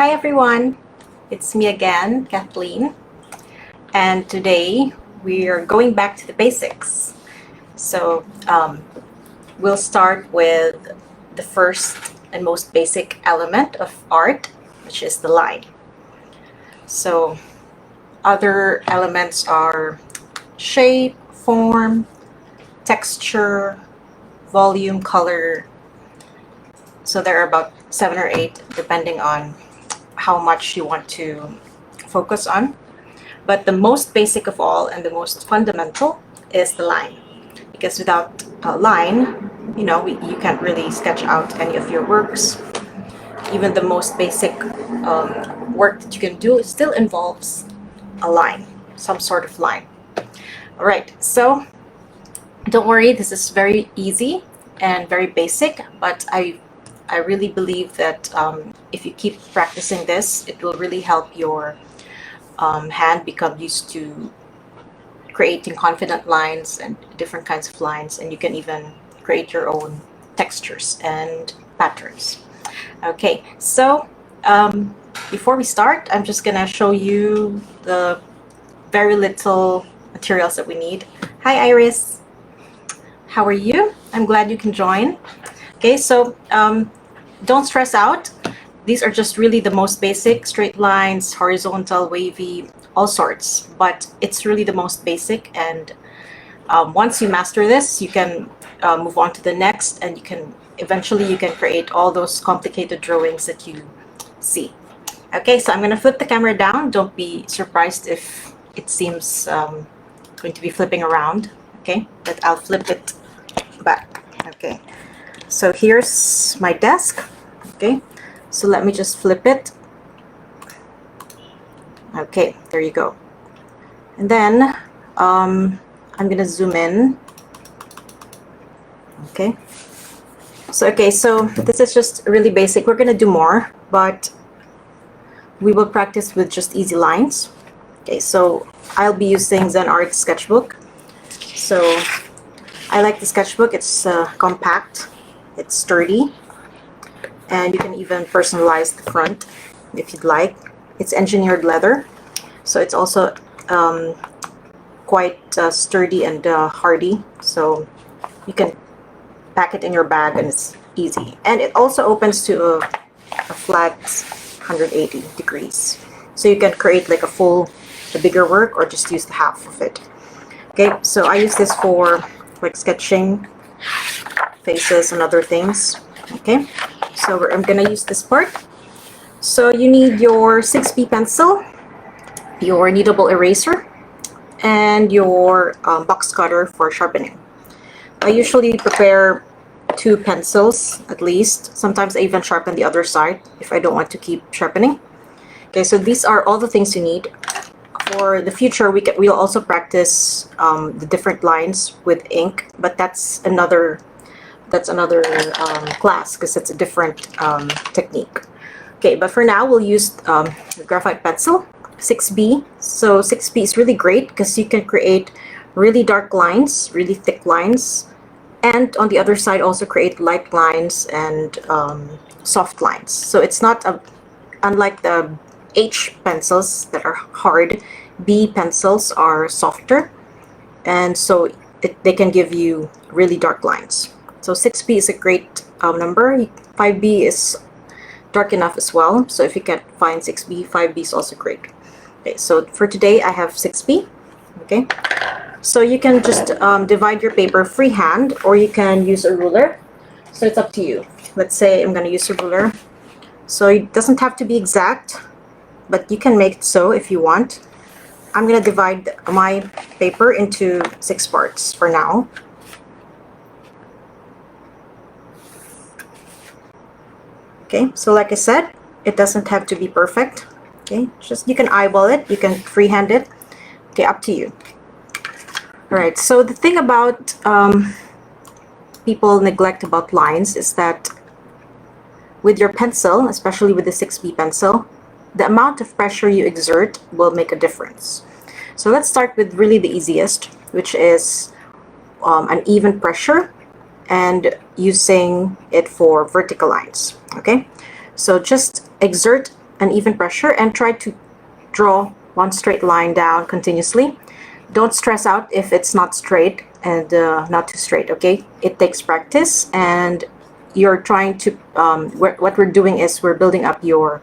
Hi everyone, it's me again, Kathleen, and today we are going back to the basics. So we'll start with the first and most basic element of art, which is the line. So other elements are shape, form, texture, volume, color. So there are about 7 or 8 depending on how much you want to focus on. But the most basic of all and the most fundamental is the line. Because without a line, you can't really sketch out any of your works. Even the most basic work that you can do still involves a line, some sort of line. All right, so don't worry, this is very easy and very basic, but I really believe that if you keep practicing this, it will really help your hand become used to creating confident lines and different kinds of lines, and you can even create your own textures and patterns. Okay, so before we start, I'm just gonna show you the very little materials that we need. Hi Iris, how are you? I'm glad you can join. Okay, so don't stress out. These are just really the most basic: straight lines, horizontal, wavy, all sorts. But it's really the most basic, and once you master this, you can move on to the next, and eventually you can create all those complicated drawings that you see. Okay, so I'm going to flip the camera down. Don't be surprised if it seems going to be flipping around. Okay, but I'll flip it back. Okay. So here's my desk. Okay, so let me just flip it. Okay, there you go. And then I'm gonna zoom in. Okay, so this is just really basic. We're gonna do more, but we will practice with just easy lines. Okay, so I'll be using ZenART sketchbook. So I like the sketchbook. It's compact. It's sturdy, and you can even personalize the front if you'd like. It's engineered leather, so it's also quite sturdy and hardy, so you can pack it in your bag and it's easy. And it also opens to a flat 180 degrees, so you can create like a bigger work or just use the half of it. Okay, so I use this for like sketching faces and other things. Okay, so I'm gonna use this part. So you need your 6B pencil, your kneadable eraser, and your box cutter for sharpening. I usually prepare 2 pencils at least. Sometimes I even sharpen the other side if I don't want to keep sharpening. Okay, so these are all the things you need. For the future, we'll also practice the different lines with ink, but that's another class because it's a different technique. Okay, but for now we'll use the graphite pencil, 6B. So 6B is really great because you can create really dark lines, really thick lines, and on the other side also create light lines and soft lines. So it's not unlike the H pencils that are hard. B pencils are softer, and so they can give you really dark lines. So 6B is a great number. 5B is dark enough as well. So if you can't find 6B, 5B is also great. Okay, so for today I have 6B. Okay, so you can just divide your paper freehand, or you can use a ruler. So it's up to you. Let's say I'm going to use a ruler. So it doesn't have to be exact, but you can make it so if you want. I'm going to divide my paper into 6 parts for now. Okay, so like I said, it doesn't have to be perfect. Okay, just you can eyeball it, you can freehand it. Okay, up to you. All right, so the thing about people neglect about lines is that with your pencil, especially with the 6B pencil, the amount of pressure you exert will make a difference. So let's start with really the easiest, which is an even pressure and using it for vertical lines. Okay, so just exert an even pressure and try to draw one straight line down continuously. Don't stress out if it's not straight and not too straight, okay? It takes practice, and you're trying to, what we're doing is we're building up your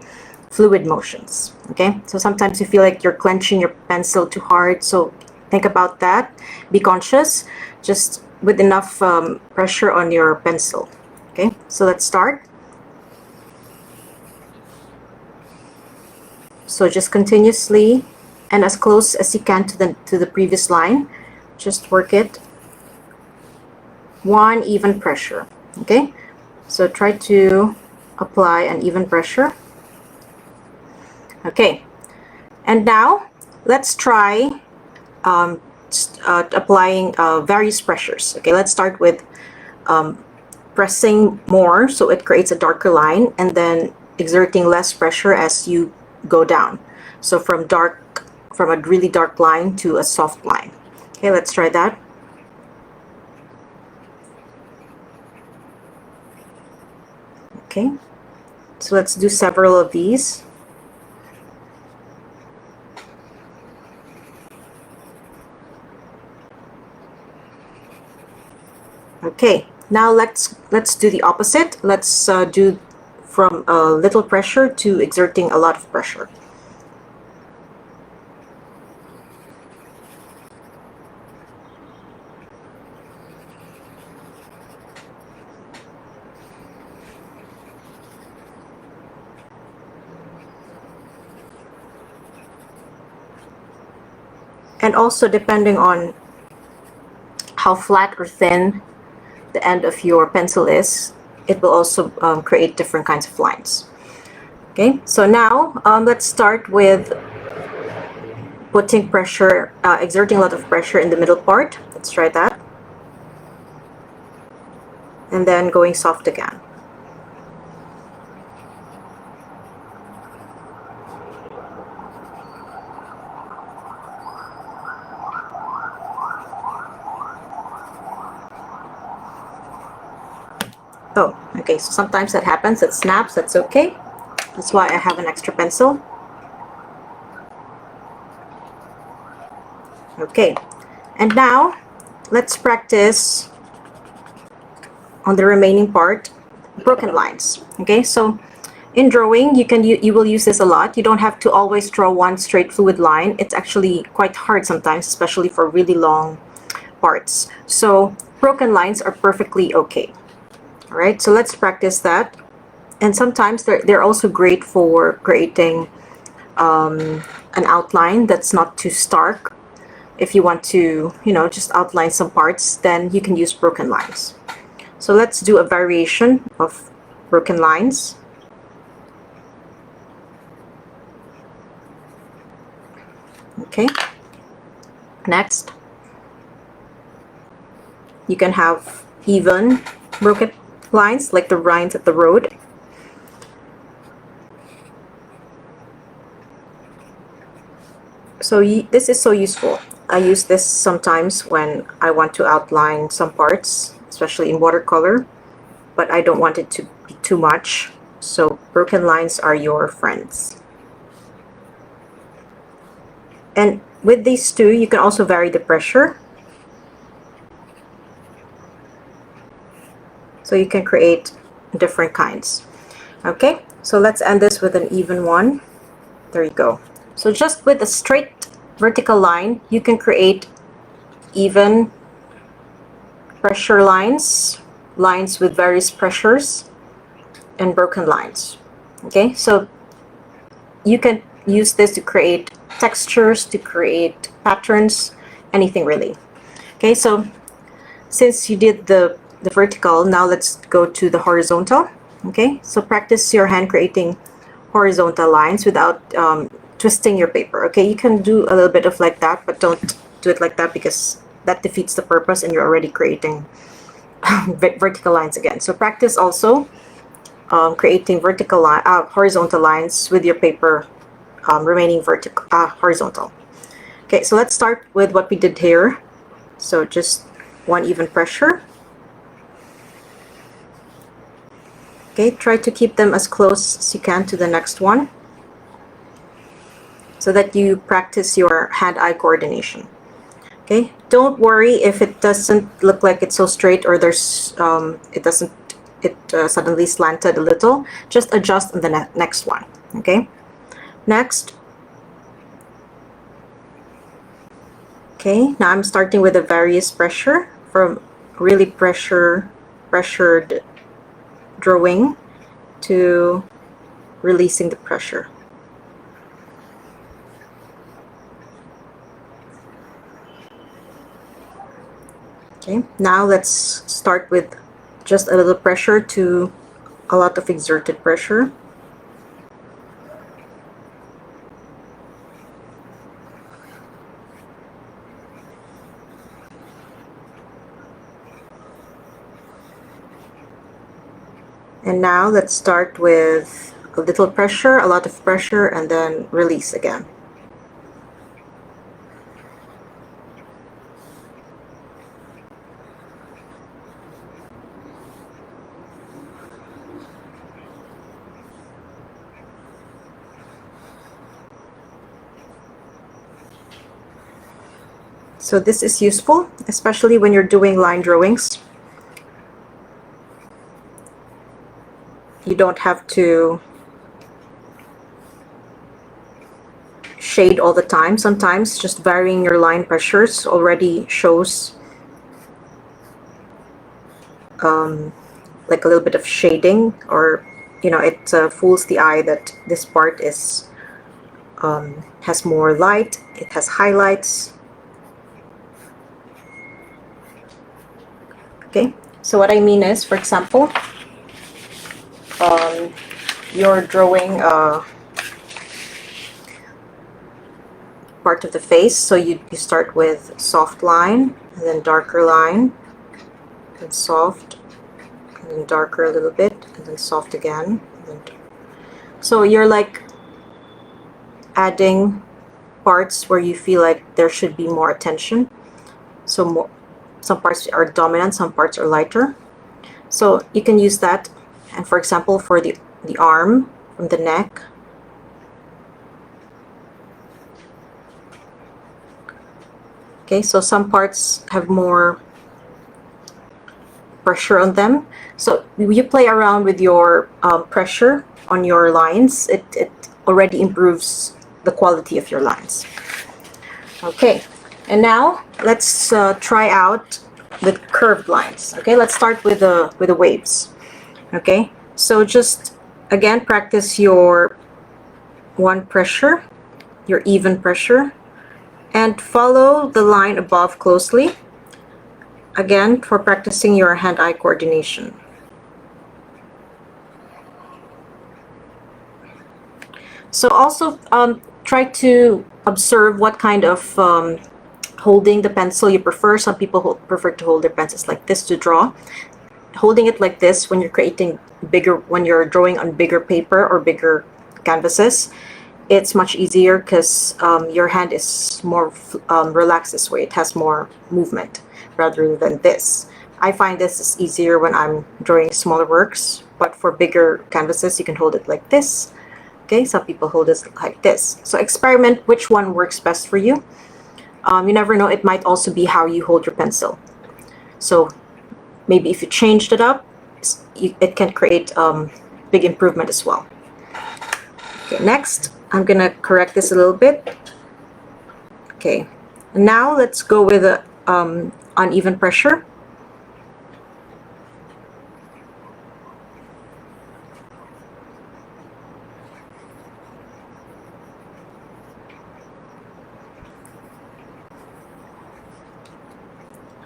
fluid motions, okay? So sometimes you feel like you're clenching your pencil too hard, so think about that. Be conscious, just with enough pressure on your pencil, okay? So let's start. So just continuously and as close as you can to the previous line, just work it. One even pressure, okay? So try to apply an even pressure. Okay, and now let's try applying various pressures. Okay, let's start with pressing more so it creates a darker line, and then exerting less pressure as you go down. So from a really dark line to a soft line. Okay, let's try that. Okay, so let's do several of these. Okay, now let's do the opposite. Let's do from a little pressure to exerting a lot of pressure. And also, depending on how flat or thin the end of your pencil is, it will also create different kinds of lines. Okay, so now let's start with putting pressure, exerting a lot of pressure in the middle part. Let's try that. And then going soft again. Oh, okay, so sometimes that happens, it snaps, that's okay. That's why I have an extra pencil. Okay, and now let's practice on the remaining part, broken lines. Okay, so in drawing, you will use this a lot. You don't have to always draw one straight fluid line. It's actually quite hard sometimes, especially for really long parts. So broken lines are perfectly okay. All right, so let's practice that. And sometimes they're also great for creating an outline that's not too stark. If you want to, just outline some parts, then you can use broken lines. So let's do a variation of broken lines. Okay, next, you can have even broken lines like the lines at the road. So this is so useful. I use this sometimes when I want to outline some parts, especially in watercolor, but I don't want it to be too much. So broken lines are your friends. And with these two, you can also vary the pressure. So you can create different kinds. Okay, so let's end this with an even one. There you go. So just with a straight vertical line, you can create even pressure lines, lines with various pressures, and broken lines. Okay, so you can use this to create textures, to create patterns, anything really. Okay, so since you did the vertical, now let's go to the horizontal. Okay, so practice your hand creating horizontal lines without twisting your paper. Okay, you can do a little bit of like that, but don't do it like that because that defeats the purpose and you're already creating vertical lines again. So practice also creating horizontal lines with your paper remaining horizontal. Okay, so let's start with what we did here. So just one even pressure. Okay, try to keep them as close as you can to the next one. so that you practice your hand-eye coordination. Okay, don't worry if it doesn't look like it's so straight, or there's it suddenly slanted a little. Just adjust on the next one. Okay, next. Okay, now I'm starting with a various pressure, from really pressured drawing to releasing the pressure. Okay, now let's start with just a little pressure to a lot of exerted pressure. And now let's start with a little pressure, a lot of pressure, and then release again. So this is useful, especially when you're doing line drawings. You don't have to shade all the time. Sometimes just varying your line pressures already shows like a little bit of shading, or it fools the eye that this part is has more light, it has highlights. Okay, so what I mean is, for example, you're drawing part of the face, so you start with soft line, and then darker line, and soft, and then darker a little bit, and then soft again. So you're like adding parts where you feel like there should be more attention. So some parts are dominant, some parts are lighter. So you can use that. And for example, for the arm, from the neck, okay, so some parts have more pressure on them. So you play around with your pressure on your lines. It already improves the quality of your lines. Okay, and now let's try out with curved lines. Okay, let's start with the waves. Okay, so just again practice your one pressure, your even pressure, and follow the line above closely. Again, for practicing your hand-eye coordination. So also try to observe what kind of holding the pencil you prefer. Some people prefer to hold their pencils like this to draw. Holding it like this when you're creating when you're drawing on bigger paper or bigger canvases, it's much easier because your hand is more relaxed this way. It has more movement rather than this. I find this is easier when I'm drawing smaller works, but for bigger canvases you can hold it like this. Okay, some people hold it like this. So experiment which one works best for you. You never know, it might also be how you hold your pencil. So maybe if you changed it up, it can create big improvement as well. Okay, next I'm gonna correct this a little bit. Okay, now let's go with a uneven pressure.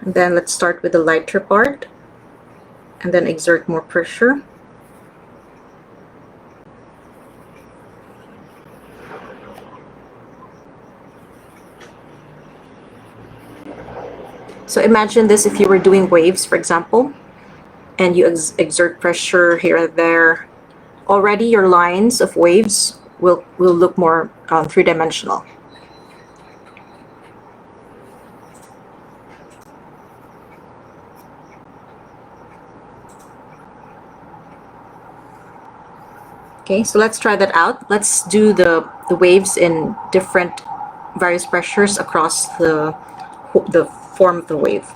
And then let's start with the lighter part and then exert more pressure. So imagine this if you were doing waves, for example, and you exert pressure here and there. Already your lines of waves will look more three-dimensional. Okay, so let's try that out. Let's do the waves in different various pressures across the form of the wave.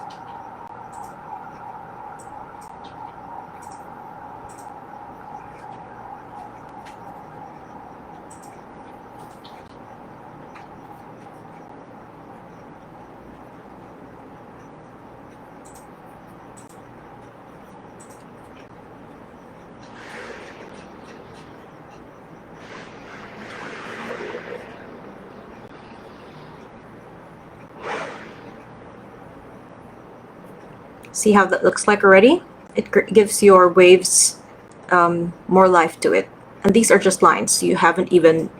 See how that looks like already? It gives your waves more life to it. And these are just lines. You haven't even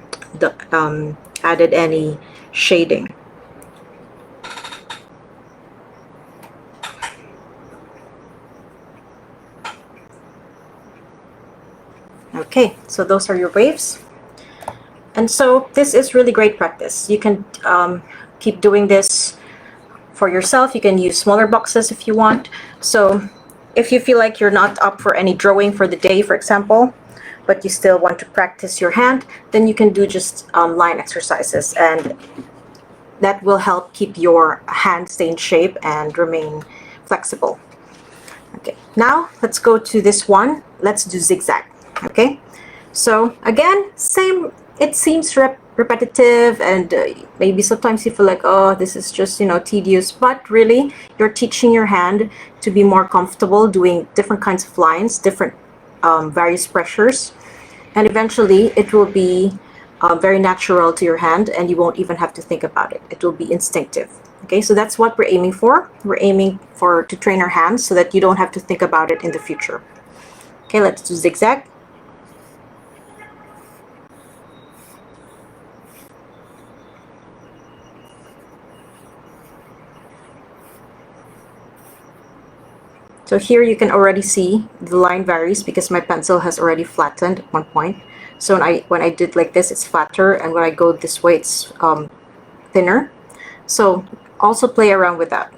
added any shading. Okay, so those are your waves. And so this is really great practice. You can keep doing this for yourself. You can use smaller boxes if you want. So if you feel like you're not up for any drawing for the day, for example, but you still want to practice your hand, then you can do just line exercises, and that will help keep your hand stay in shape and remain flexible. Okay, now let's go to this one. Let's do zigzag. Okay, so again, same. It seems repetitive, and maybe sometimes you feel like, oh, this is just, you know, tedious, but really you're teaching your hand to be more comfortable doing different kinds of lines, different various pressures, and eventually it will be very natural to your hand, and you won't even have to think about it. It will be instinctive. Okay, so that's what we're aiming for. We're aiming to train our hands so that you don't have to think about it in the future. Okay, let's do zigzag. So here you can already see the line varies because my pencil has already flattened at one point. So when I did like this, it's flatter, and when I go this way, it's thinner. So also play around with that.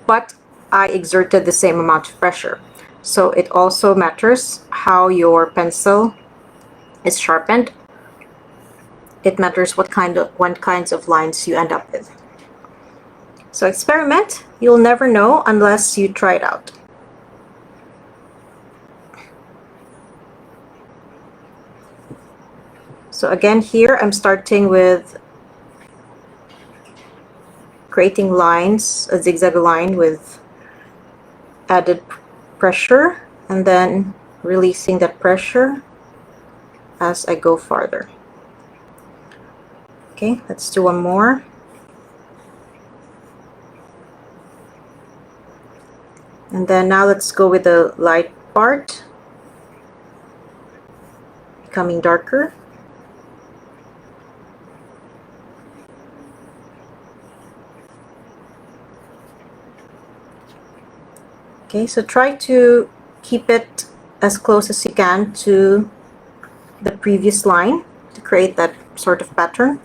But I exerted the same amount of pressure. So it also matters how your pencil is sharpened. It matters what kinds of lines you end up with. So experiment. You'll never know unless you try it out. So again, here I'm starting with creating lines, a zigzag line with added pressure, and then releasing that pressure as I go farther. Okay, let's do one more. And then now let's go with the light part, becoming darker. Okay, so try to keep it as close as you can to the previous line to create that sort of pattern.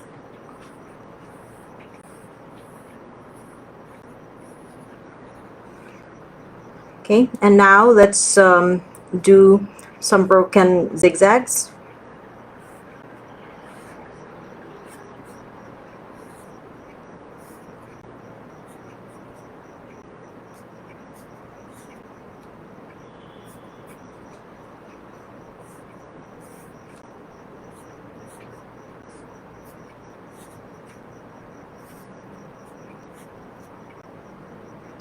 Okay, and now let's do some broken zigzags.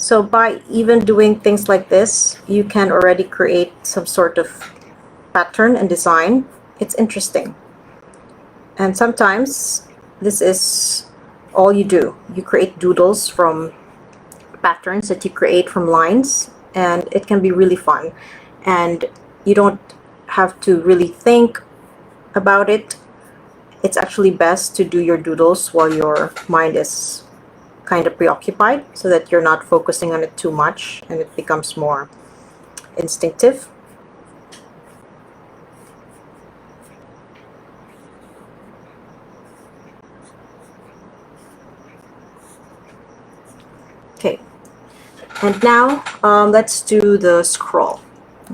So by even doing things like this, you can already create some sort of pattern and design. It's interesting. And sometimes this is all you do. You create doodles from patterns that you create from lines, and it can be really fun. And you don't have to really think about it. It's actually best to do your doodles while your mind is kind of preoccupied, so that you're not focusing on it too much and it becomes more instinctive. Okay, and now let's do the scroll.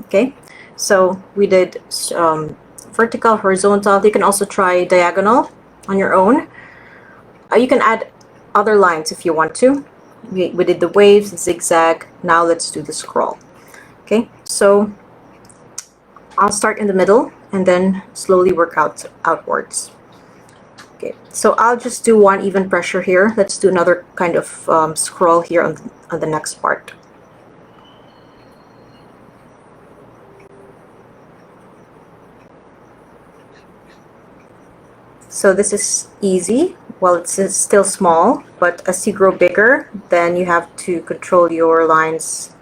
Okay, So we did vertical, horizontal. You can also try diagonal on your own. You can add other lines if you want to. We did the waves, the zigzag. Now let's do the scroll. Okay, so I'll start in the middle and then slowly work outwards. Okay, so I'll just do one even pressure here. Let's do another kind of scroll here on the next part. So this is easy. Well, it's still small, but as you grow bigger, then you have to control your lines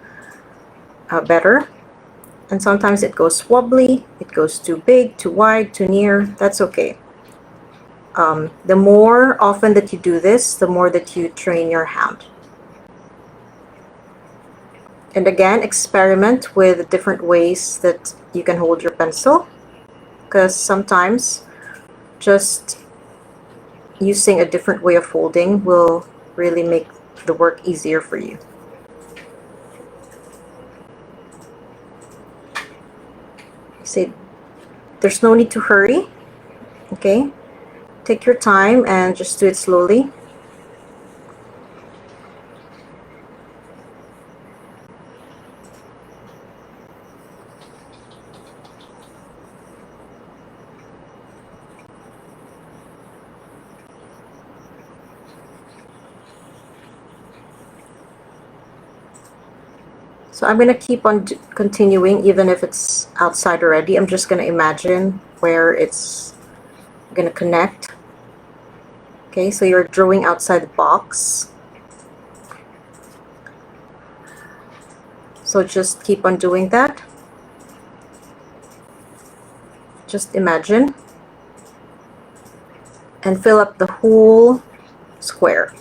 better. And sometimes it goes wobbly, it goes too big, too wide, too near. That's okay. The more often that you do this, the more that you train your hand. And again, experiment with different ways that you can hold your pencil, because sometimes just using a different way of holding will really make the work easier for you. See, there's no need to hurry. Okay, take your time and just do it slowly. So I'm going to keep on continuing even if it's outside already. I'm just going to imagine where it's going to connect. Okay, so you're drawing outside the box. So just keep on doing that. Just imagine. And fill up the whole square.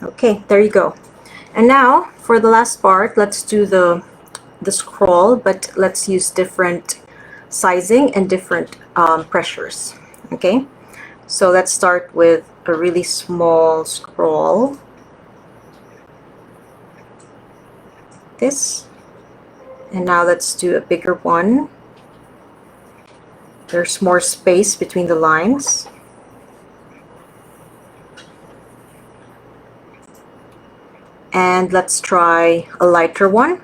Okay, there you go. And now for the last part, let's do the scroll, but let's use different sizing and different pressures. Okay, so let's start with a really small scroll. This. And now let's do a bigger one. There's more space between the lines. And let's try a lighter one.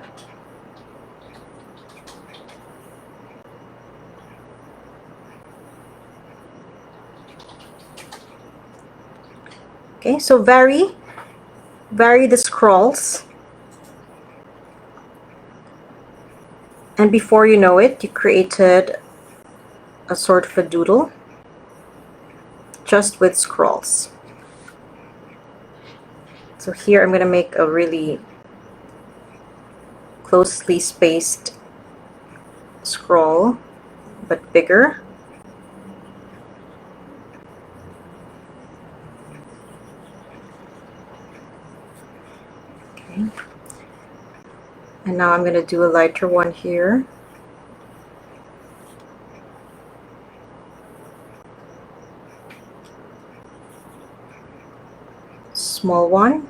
Okay, so vary the scrolls. And before you know it, you created a sort of a doodle just with scrolls. So here I'm going to make a really closely spaced scroll, but bigger. Okay. And now I'm going to do a lighter one here. Small one.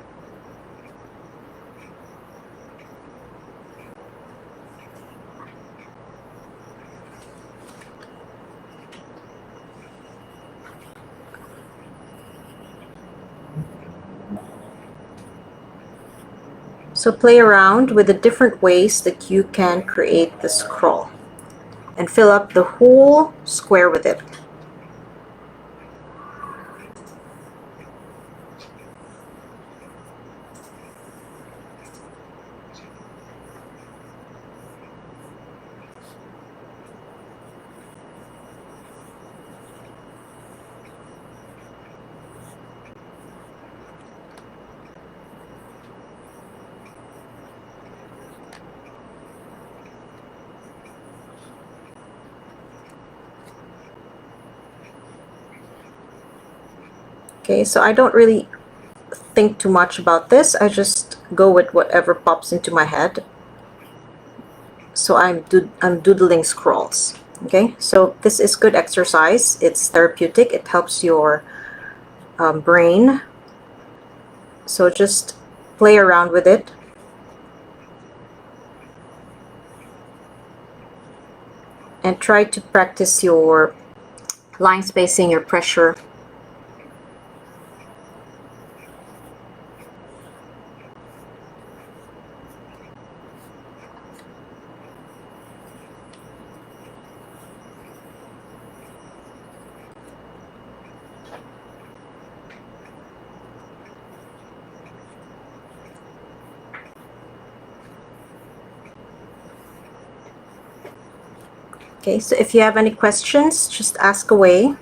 So play around with the different ways that you can create the scroll and fill up the whole square with it. Okay, so I don't really think too much about this. I just go with whatever pops into my head. So I'm doodling scrolls. Okay, so this is good exercise. It's therapeutic. It helps your brain. So just play around with it. And try to practice your line spacing, your pressure. Okay, so if you have any questions, just ask away.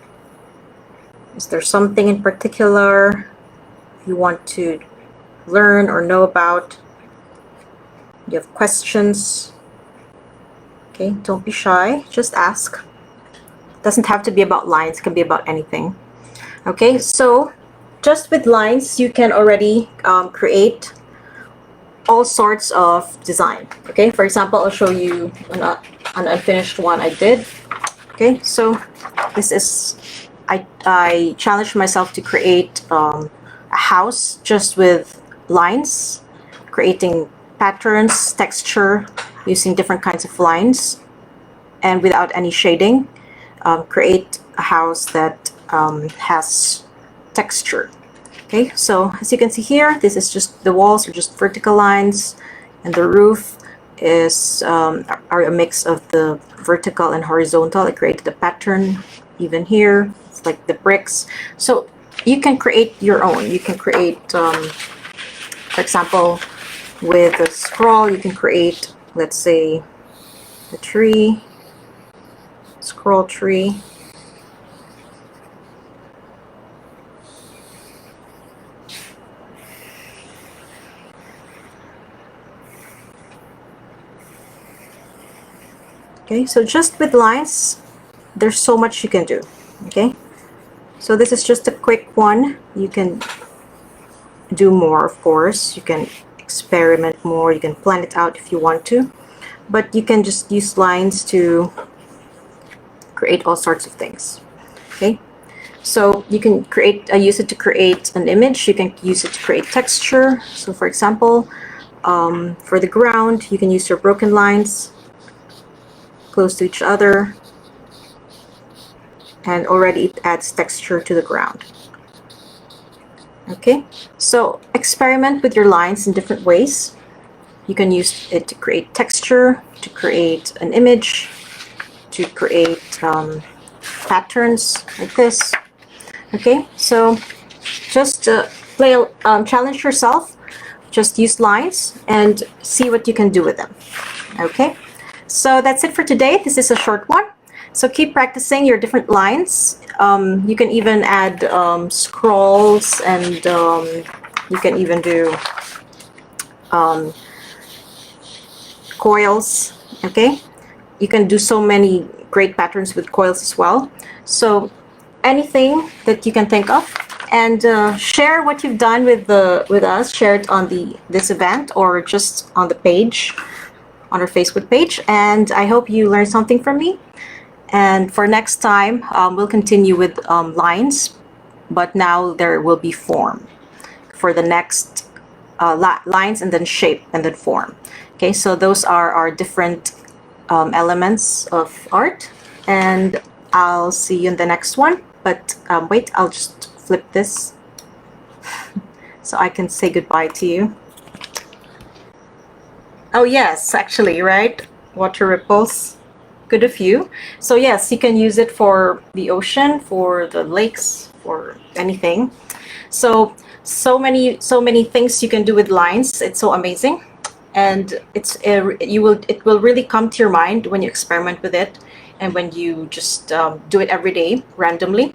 Is there something in particular you want to learn or know about? You have questions? Okay, don't be shy, just ask. It doesn't have to be about lines, it can be about anything. Okay, so just with lines, you can already create all sorts of design. Okay, for example, I'll show you an unfinished one I did. Okay, so this is, I challenged myself to create a house just with lines, creating patterns, texture, using different kinds of lines, and without any shading, create a house that has texture. Okay, so as you can see here, this is just, the walls are just vertical lines, and the roof is are a mix of the vertical and horizontal. I created a pattern even here. It's like the bricks. So you can create your own. You can create, for example, with a scroll, you can create, let's say, a tree, scroll tree. Okay, so just with lines, there's so much you can do. Okay, so this is just a quick one. You can do more, of course. You can experiment more. You can plan it out if you want to, but you can just use lines to create all sorts of things. Okay, so you can create, use it to create an image. You can use it to create texture. So for example, for the ground, you can use your broken lines close to each other, and already it adds texture to the ground. Okay, so experiment with your lines in different ways. You can use it to create texture, to create an image, to create patterns like this. Okay, so just challenge yourself. Just use lines and see what you can do with them. Okay, so that's it for today. This is a short one. So keep practicing your different lines. You can even add scrolls, and you can even do coils. Okay, you can do so many great patterns with coils as well. So anything that you can think of, and share what you've done with us. Share it on this event, or just on the page, on our Facebook page. And I hope you learned something from me. And for next time, we'll continue with lines, but now there will be form for the next lines, and then shape, and then form. Okay, so those are our different elements of art, and I'll see you in the next one. But wait, I'll just flip this so I can say goodbye to you. Oh yes, actually, right? Water ripples. Good of you. So yes, you can use it for the ocean, for the lakes, for anything. So many things you can do with lines. It's so amazing, and it will really come to your mind when you experiment with it, and when you just do it every day randomly,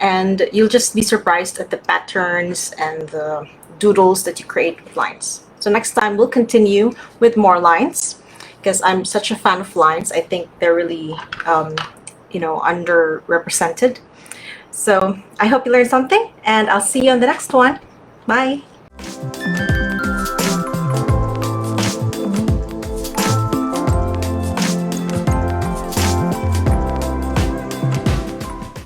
and you'll just be surprised at the patterns and the doodles that you create with lines. So next time we'll continue with more lines, because I'm such a fan of lines. I think they're really, underrepresented. So I hope you learned something, and I'll see you on the next one. Bye.